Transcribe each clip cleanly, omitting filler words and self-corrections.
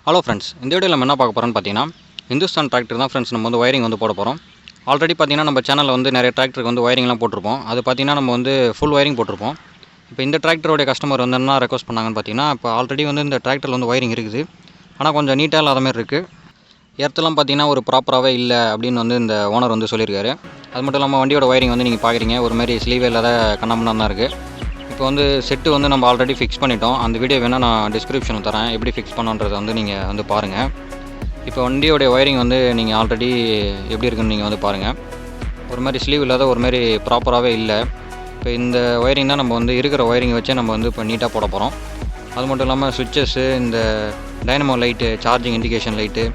Hello friends, இந்த வீடியோவில் நம்ம என்ன பார்க்க போகிறோம்னு பார்த்தீங்கன்னா இந்துஸ்தான் டிராக்டர் தான் ஃப்ரெண்ட்ஸ். நம்ம வந்து ஒயரிங் வந்து போட போகிறோம். ஆல்ரெடி பார்த்தீங்கன்னா நம்ம சேனலில் வந்து நிறைய டிராக்டருக்கு வந்து ஒயரிங்லாம் போட்டிருப்போம். அது பார்த்தீங்கன்னா நம்ம வந்து ஃபுல் ஒயரிங் போட்டிருப்போம். இப்போ இந்த டிராக்டரோடைய கஸ்டமர் வந்து என்ன ரெக்வஸ்ட் பண்ணாங்கன்னு பார்த்தீங்கன்னா, இப்போ ஆல்ரெடி வந்து இந்த டிராக்டரில் வந்து ஒயரிங் இருக்குது, ஆனால் கொஞ்சம் நீட்டாக இல்லாத மாதிரி இருக்குது. எர்த்தெல்லாம் பார்த்தீங்கன்னா ஒரு ப்ராப்பராகவே இல்லை அப்படின்னு வந்து இந்த ஓனர் வந்து சொல்லியிருக்காரு. அது மட்டும் இல்லாமல் வண்டியோட ஒயரிங் வந்து நீங்கள் பார்க்குறீங்க, ஒரு மாதிரி ஸ்லீவே இல்லாத கண்ணாமண்ணாக தான் இருக்குது. இப்போ வந்து செட்டு வந்து நம்ம ஆல்ரெடி ஃபிக்ஸ் பண்ணிட்டோம். அந்த வீடியோ வேணால் நான் டிஸ்கிரிப்ஷனில் தரேன், எப்படி ஃபிக்ஸ் பண்ணுன்றதை வந்து நீங்கள் வந்து பாருங்கள். இப்போ வண்டியோடைய ஒயரிங் வந்து நீங்கள் ஆல்ரெடி எப்படி இருக்குன்னு நீங்கள் வந்து பாருங்கள். ஒரு மாதிரி ஸ்லீவ் இல்லாத ஒரு மாதிரி ப்ராப்பராகவே இல்லை. இப்போ இந்த ஒயரிங் தான் நம்ம வந்து இருக்கிற ஒயரிங் வச்சே நம்ம வந்து இப்போ நீட்டாக போட போகிறோம். அது மட்டும் இல்லாமல் சுவிட்சஸ்ஸு, இந்த dynamo light, charging indication light,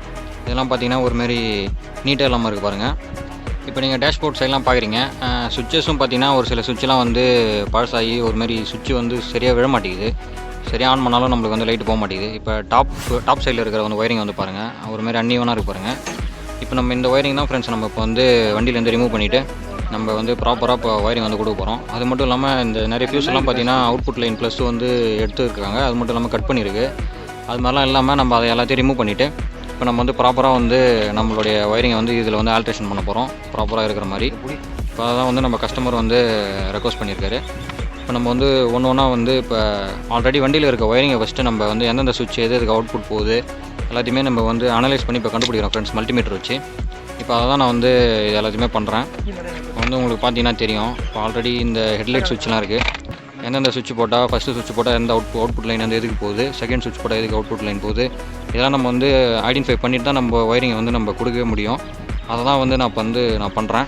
இதெல்லாம் பார்த்திங்கன்னா ஒரு மாதிரி நீட்டாக இல்லாமல் இருக்குது பாருங்கள். இப்போ நீங்கள் டேஷ்போர்ட் சைட்லாம் பார்க்குறீங்க, சுவிட்சஸும் பார்த்தீங்கன்னா ஒரு சில சுவிட்செலாம் வந்து பழசாகி ஒரு மாதிரி சுவிட்சு வந்து சரியாக விழ மாட்டேங்குது. சரியாக ஆன் பண்ணாலும் நம்மளுக்கு வந்து லைட்டு போக மாட்டேங்குது. இப்போ டாப் சைடில் இருக்கிற வந்து ஒயரிங் வந்து பாருங்கள், ஒரு மாதிரி அன்னிவனாக இருக்குது பாருங்கள். இப்போ நம்ம இந்த ஒயரிங் தான் ஃப்ரெண்ட்ஸ் நம்ம இப்போ வந்து வண்டியிலேருந்து ரிமூவ் பண்ணிவிட்டு நம்ம வந்து ப்ராப்பராக இப்போ ஒயரிங் வந்து கொடுக்க போகிறோம். அது மட்டும் இல்லாமல் இந்த நிறைய ஃபியூஸ்லாம் பார்த்தீங்கன்னா அவுட்புட் லைன் ப்ளஸ் வந்து எடுத்துருக்காங்க, அது மட்டும் இல்லாமல் கட் பண்ணியிருக்கு. அது மாதிரிலாம் இல்லாமல் நம்ம அதை எல்லாத்தையும் ரிமூவ் பண்ணிவிட்டு இப்போ நம்ம வந்து ப்ராப்பராக வந்து நம்மளுடைய ஒயரிங்கை வந்து இதில் வந்து ஆல்ட்ரேஷன் பண்ண போகிறோம், ப்ராப்பராக இருக்கிற மாதிரி. இப்போ அதான் வந்து நம்ம கஸ்டமர் வந்து ரெக்வஸ்ட் பண்ணியிருக்காரு. இப்போ நம்ம வந்து ஒன்று ஒன்றா வந்து இப்போ ஆல்ரெடி வண்டியில் இருக்க ஒயரிங்கை ஃபஸ்ட்டு நம்ம வந்து எந்தெந்த சுவிட்ச் எதுக்கு அவுட்புட் போகுது எல்லாத்தையுமே நம்ம வந்து அனலைஸ் பண்ணி இப்போ கண்டுபிடிக்கிறோம் ஃப்ரெண்ட்ஸ், மல்டிமீட்டர் வச்சு. இப்போ அதை தான் நான் வந்து இது எல்லாத்தையுமே பண்ணுறேன். இப்போ வந்து உங்களுக்கு பார்த்தீங்கன்னா தெரியும், இப்போ ஆல்ரெடி இந்த ஹெட்லைட் சுவிட்ச்லாம் இருக்குது. எந்தெந்த சுவிட்ச் போட்டால், ஃபஸ்ட்டு சுவிட்ச் போட்டால் எந்த அவுட்புட் லைன் வந்து எதுக்கு போகுது, செகண்ட் சுவிட்ச் போட்டால் எதுக்கு அவுட்புட் லைன் போகுது, இதெல்லாம் நம்ம வந்து ஐடென்டிஃபை பண்ணிட்டு தான் நம்ம ஒயரிங்கை வந்து நம்ம கொடுக்கவே முடியும். அதை தான் வந்து நான் பண்ணுறேன்.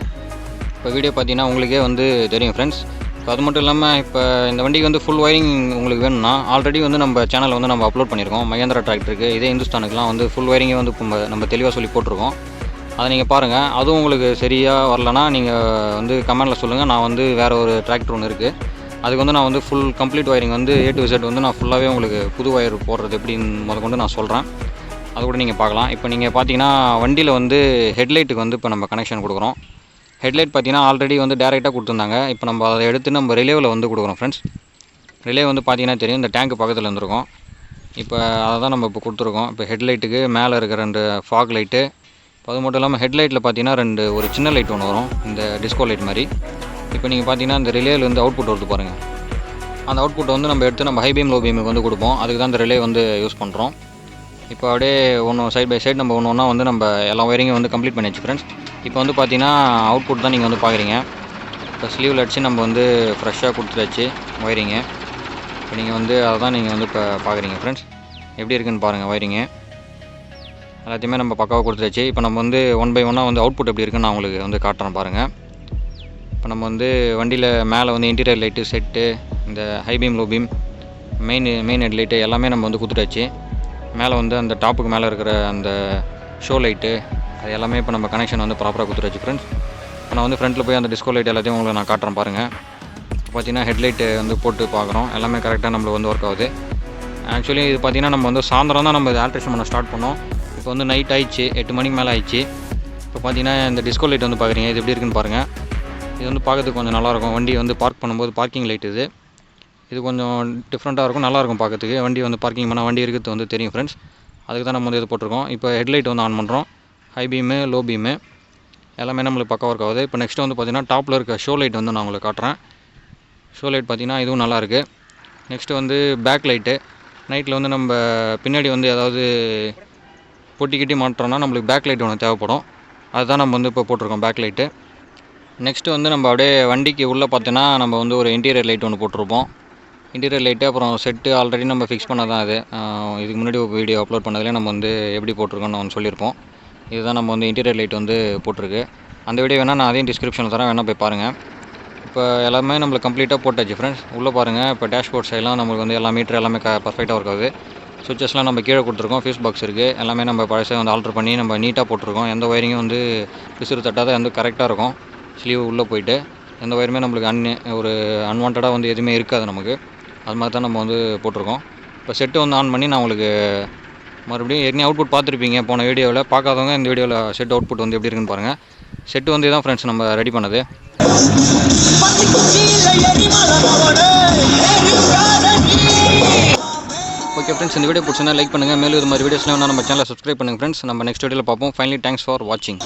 இப்போ வீடியோ பார்த்தீங்கன்னா உங்களுக்கே வந்து தெரியும் ஃப்ரெண்ட்ஸ். இப்போ அது மட்டும் இல்லாமல் இப்போ இந்த வண்டிக்கு வந்து ஃபுல் ஒயரிங் உங்களுக்கு வேணும்னா ஆல்ரெடி வந்து நம்ம சேனலில் வந்து நம்ம அப்லோட் பண்ணியிருக்கோம். மகேந்திரா டிராக்டருக்கு, இதே இந்துஸ்தானுக்குலாம் வந்து ஃபுல் ஒயரிங்கே வந்து நம்ம தெளிவாக சொல்லி போட்டிருக்கோம். அதை நீங்கள் பாருங்கள். அதுவும் உங்களுக்கு சரியாக வரலன்னா நீங்கள் வந்து கமெண்டில் சொல்லுங்கள். நான் வந்து வேறு ஒரு டிராக்டர் ஒன்று இருக்குது, அதுக்கு வந்து நான் வந்து ஃபுல் கம்ப்ளீட் ஒயரிங் வந்து A to Z வந்து நான் ஃபுல்லாகவே உங்களுக்கு புது ஒயர் போடுறது எப்படின்னு கொண்டு நான் சொல்கிறேன். அது கூட நீங்கள் பார்க்கலாம். இப்போ நீங்கள் பார்த்தீங்கன்னா வண்டியில் வந்து ஹெட்லைட்டுக்கு வந்து இப்போ நம்ம கனெக்ஷன் கொடுக்குறோம். ஹெட்லைட் பார்த்தீங்கன்னா ஆல்ரெடி வந்து டேரெக்டாக கொடுத்துருந்தாங்க. இப்போ நம்ம அதை எடுத்து நம்ம ரிலேவில் வந்து கொடுக்குறோம் ஃப்ரெண்ட்ஸ். ரிலே வந்து பார்த்தீங்கன்னா தெரியும், இந்த டேங்க் பக்கத்தில் இருந்திருக்கும். இப்போ அதை தான் நம்ம இப்போ கொடுத்துருக்கோம். இப்போ ஹெட்லைட்டுக்கு மேலே இருக்கிற 2 ஃபாக் லைட்டு, இப்போ அது மட்டும் இல்லாமல் ஹெட்லைட்டில் பார்த்தீங்கன்னா ஒரு சின்ன லைட் ஒன்று வரும், இந்த டிஸ்கோ லைட் மாதிரி. இப்போ நீங்கள் பார்த்தீங்கன்னா இந்த ரிலேவில் வந்து அவுட்புட் வருது பாருங்கள். அந்த அவுட்புட் வந்து நம்ம எடுத்து நம்ம ஹை பீம் லோ பீமுக்கு வந்து கொடுப்போம். அதுக்கு தான் இந்த ரிலே வந்து யூஸ் பண்ணுறோம். இப்போ அப்படியே சைட் பை சைடு நம்ம ஒன்றா வந்து நம்ம எல்லா ஒயரிங்கும் வந்து கம்ப்ளீட் பண்ணியாச்சு ஃப்ரெண்ட்ஸ். இப்போ வந்து பார்த்தீங்கன்னா அவுட்புட் தான் நீங்கள் வந்து பார்க்குறீங்க. இப்போ ஸ்லீவில் அடித்து நம்ம வந்து ஃப்ரெஷ்ஷாக கொடுத்துட்டாச்சு ஒயரிங்கு. இப்போ நீங்கள் வந்து அதை தான் நீங்கள் வந்து இப்போ பார்க்குறீங்க ஃப்ரெண்ட்ஸ். எப்படி இருக்குன்னு பாருங்கள் ஒயரிங்கு. எல்லாத்தையுமே நம்ம பக்காவாக கொடுத்துட்டாச்சு. இப்போ நம்ம வந்து 1 by 1 வந்து அவுட்புட் எப்படி இருக்குன்னு நான் உங்களுக்கு வந்து காட்டுறேன் பாருங்கள். இப்போ நம்ம வந்து வண்டியில் மேலே வந்து இன்டீரியர் லைட்டு செட்டு, இந்த high beam low beam, main head light எல்லாமே நம்ம வந்து கொடுத்துட்டாச்சு. மேலே வந்து அந்த டாப்புக்கு மேலே இருக்கிற அந்த ஷோ லைட்டு அது எல்லாமே இப்போ நம்ம கனெக்ஷன் வந்து ப்ராப்பராக கொடுத்துட்டாச்சு ஃப்ரெண்ட்ஸ். இப்போ நான் வந்து ஃப்ரண்ட்டில் போய் அந்த டிஸ்கோ லைட் எல்லாத்தையும் உங்களுக்கு நான் காட்டுறேன் பாருங்கள். இப்போ பார்த்தீங்கன்னா ஹெட்லைட்டு வந்து போட்டு பார்க்குறோம், எல்லாமே கரெக்டாக நம்மளுக்கு வந்து ஒர்க் ஆகுது. ஆக்சுவலி இது பார்த்திங்கன்னா நம்ம வந்து சாயந்தரம் தான் நம்ம இது ஆல்ட்ரேஷன் பண்ண ஸ்டார்ட் பண்ணோம். இப்போ வந்து நைட் ஆயிடுச்சு, 8 மணிக்கு மேலே ஆயிடுச்சு. இப்போ பார்த்தீங்கன்னா இந்த டிஸ்கோ லைட் வந்து பார்க்குறீங்க, இது எப்படி இருக்குன்னு பாருங்கள். இது வந்து பார்க்கறதுக்கு கொஞ்சம் நல்லாயிருக்கும். வண்டி வந்து பார்க் பண்ணும்போது பார்க்கிங் லைட் இது கொஞ்சம் டிஃப்ரெண்ட்டாக இருக்கும், நல்லாயிருக்கும் பார்க்கறதுக்கு. வண்டி வந்து பார்க்கிங் பண்ணால் வண்டி இருக்கிறது வந்து தெரியும் ஃப்ரெண்ட்ஸ். அதுக்கு தான் நம்ம வந்து இது போட்டிருக்கோம். இப்போ ஹெட்லைட் வந்து ஆன் பண்ணுறோம். ஹை பீமு, லோ பீமு எல்லாமே நம்மளுக்கு பக்கம் ஒர்க் ஆகுது. இப்போ நெக்ஸ்ட்டு வந்து பார்த்திங்கன்னா டாப்பில் இருக்க ஷோ லைட் வந்து நான் உங்களுக்கு காட்டுறேன். ஷோ லைட் பார்த்திங்கன்னா இதுவும் நல்லாயிருக்கு. நெக்ஸ்ட்டு வந்து பேக் லைட்டு. நைட்டில் வந்து நம்ம பின்னாடி வந்து ஏதாவது பொட்டிக்கிட்டி மாட்டுறோன்னா நம்மளுக்கு பேக் லைட் ஒன்று தேவைப்படும். அதுதான் நம்ம வந்து இப்போ போட்டிருக்கோம், பேக் லைட்டு. நெக்ஸ்ட்டு வந்து நம்ம அப்படியே வண்டிக்கு உள்ளே பார்த்தோன்னா நம்ம வந்து ஒரு இன்டீரியர் லைட் ஒன்று போட்டிருப்போம். இன்டீரியர் லைட்டு அப்புறம் செட்டு ஆல்ரெடி நம்ம ஃபிக்ஸ் பண்ண தான் அது. இதுக்கு முன்னாடி ஒரு வீடியோ அப்லோட் பண்ணதுலேயே நம்ம வந்து எப்படி போட்டிருக்கோன்னு ஒன்று சொல்லியிருப்போம். இதுதான் நம்ம வந்து இன்டீரியர் லைட் வந்து போட்டிருக்கு. அந்த வீடியோ வேணால் நான் அதையும் டிஸ்கிரிப்ஷனில் தரேன், வேணால் போய் பாருங்கள். இப்போ எல்லாமே நம்மளுக்கு கம்ப்ளீட்டாக போட்டாச்சு ஃப்ரெண்ட்ஸ். உள்ளே பாருங்கள். இப்போ டேஷ்போர்ட் சைட்லாம் நம்மளுக்கு வந்து எல்லா மீட்டர் எல்லாமே பர்ஃபெக்டாக ஒர்க் ஆகுது. சுவிச்சஸ்லாம் நம்ம கீழே கொடுத்துருக்கோம், ஃபியூஸ் பாக்ஸ் இருக்குது, எல்லாமே நம்ம பழசை வந்து ஆல்ட்ரு பண்ணி நம்ம நீட்டாக போட்டிருக்கோம். எந்த ஒயரிங்கும் வந்து பிசுறு தட்டாத வந்து கரெக்டாக இருக்கும். ஸ்லீவ் உள்ளே போயிட்டு எந்த ஒயருமே நம்மளுக்கு ஒரு அன்வான்டாக வந்து எதுவுமே இருக்காது நமக்கு. அது மாதிரி தான் நம்ம வந்து போட்டிருக்கோம். இப்போ செட்டு வந்து ஆன் பண்ணி நான் உங்களுக்கு மறுபடியும் ஏற்கனவே அவுட்புட் பார்த்துருப்பீங்க போன வீடியோவில். பார்க்காதவங்க இந்த வீடியோவில் செட் அவுட்புட் வந்து எப்படி இருக்குன்னு பாருங்கள். செட்டு வந்து இதான் ஃப்ரெண்ட்ஸ் நம்ம ரெடி பண்ணது. ஓகே ஃப்ரெண்ட்ஸ், இந்த வீடியோ பிடிச்சிருந்தா லைக் பண்ணுங்கள். மேலும் இது மாதிரி வீடியோஸ்லாம் நம்ம சேனலை சப்ஸ்கிரைப் பண்ணுங்கள் ஃப்ரெண்ட்ஸ். நம்ம நெக்ஸ்ட் வீடியோவில் பார்ப்போம். ஃபைனலி தேங்க்ஸ் ஃபார் வாட்சிங்.